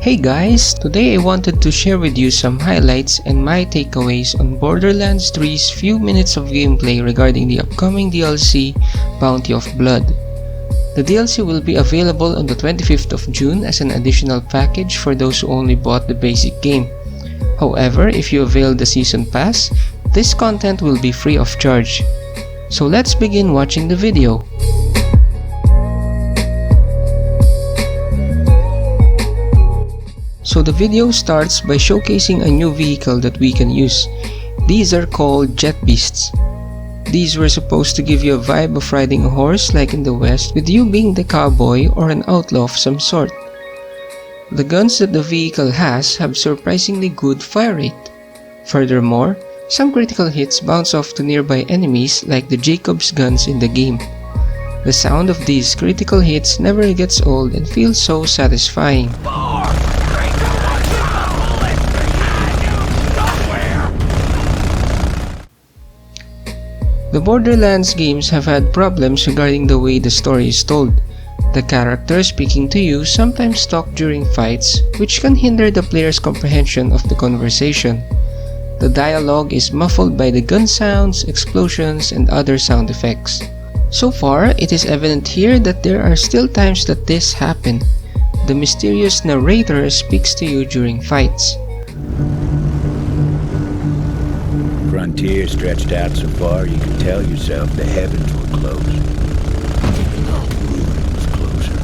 Hey guys, today I wanted to share with you some highlights and my takeaways on Borderlands 3's few minutes of gameplay regarding the upcoming DLC, Bounty of Blood. The DLC will be available on the 25th of June as an additional package for those who only bought the basic game. However, if you avail the Season Pass, this content will be free of charge. So let's begin watching the video. So the video starts by showcasing a new vehicle that we can use. These are called jet beasts. These were supposed to give you a vibe of riding a horse like in the West, with you being the cowboy or an outlaw of some sort. The guns that the vehicle has have surprisingly good fire rate. Furthermore, some critical hits bounce off to nearby enemies like the Jacob's guns in the game. The sound of these critical hits never gets old and feels so satisfying. The Borderlands games have had problems regarding the way the story is told. The characters speaking to you sometimes talk during fights, which can hinder the player's comprehension of the conversation. The dialogue is muffled by the gun sounds, explosions, and other sound effects. So far, it is evident here that there are still times that this happens. The mysterious narrator speaks to you during fights. Frontier stretched out so far you could tell yourself the heavens were close. Ruin was closer.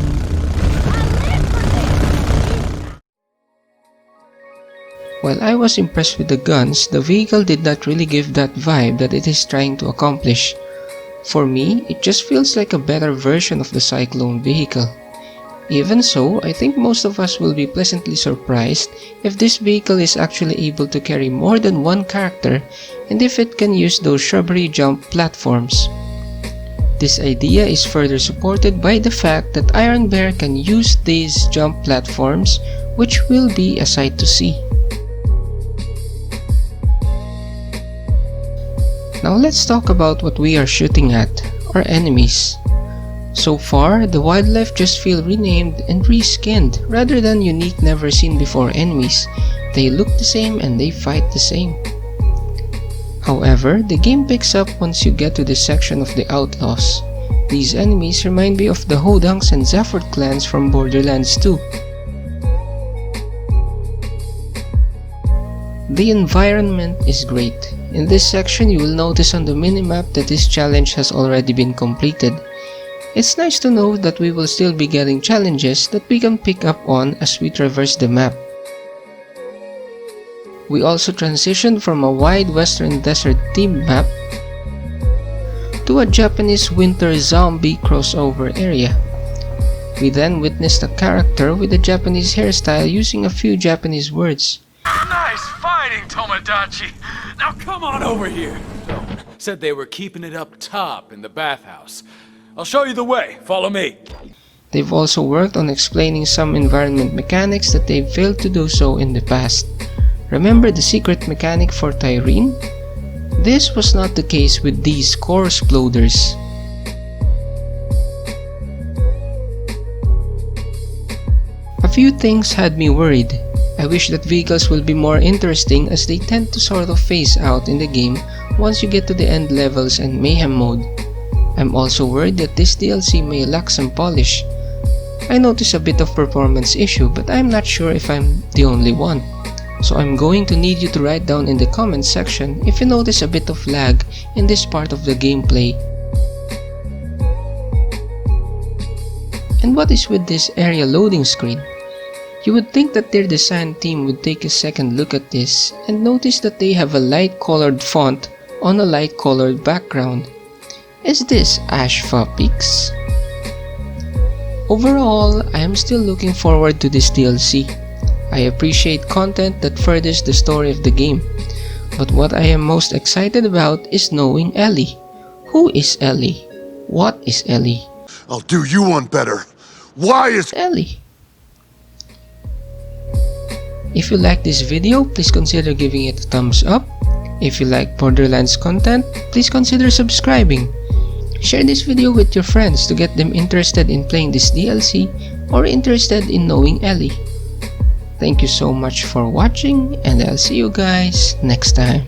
While I was impressed with the guns, the vehicle did not really give that vibe that it is trying to accomplish. For me, it just feels like a better version of the Cyclone vehicle. Even so, I think most of us will be pleasantly surprised if this vehicle is actually able to carry more than one character and if it can use those shrubbery jump platforms. This idea is further supported by the fact that Iron Bear can use these jump platforms, which will be a sight to see. Now let's talk about what we are shooting at, our enemies. So far, the wildlife just feel renamed and reskinned rather than unique never seen before enemies. They look the same and they fight the same. However, the game picks up once you get to this section of the Outlaws. These enemies remind me of the Hodangs and Zafford clans from Borderlands 2. The environment is great. In this section, you will notice on the minimap that this challenge has already been completed. It's nice to know that we will still be getting challenges that we can pick up on as we traverse the map. We also transitioned from a wide western desert themed map to a Japanese winter zombie crossover area. We then witnessed a character with a Japanese hairstyle using a few Japanese words. Nice fighting, Tomodachi! Now come on over here! Said they were keeping it up top in the Bathhouse. I'll show you the way. Follow me. They've also worked on explaining some environment mechanics that they've failed to do so in the past. Remember the secret mechanic for Tyrene? This was not the case with these core exploders. A few things had me worried. I wish that vehicles will be more interesting as they tend to sort of phase out in the game once you get to the end levels and mayhem mode. I'm also worried that this DLC may lack some polish. I notice a bit of performance issue, but I'm not sure if I'm the only one. So I'm going to need you to write down in the comments section if you notice a bit of lag in this part of the gameplay. And what is with this area loading screen? You would think that their design team would take a second look at this and notice that they have a light colored font on a light colored background. Is this Ashfa Peaks? Overall, I am still looking forward to this DLC. I appreciate content that furthers the story of the game. But what I am most excited about is knowing Ellie. Who is Ellie? What is Ellie? I'll do you one better. Why is Ellie? If you like this video, please consider giving it a thumbs up. If you like Borderlands content, please consider subscribing. Share this video with your friends to get them interested in playing this DLC or interested in knowing Ellie. Thank you so much for watching, and I'll see you guys next time.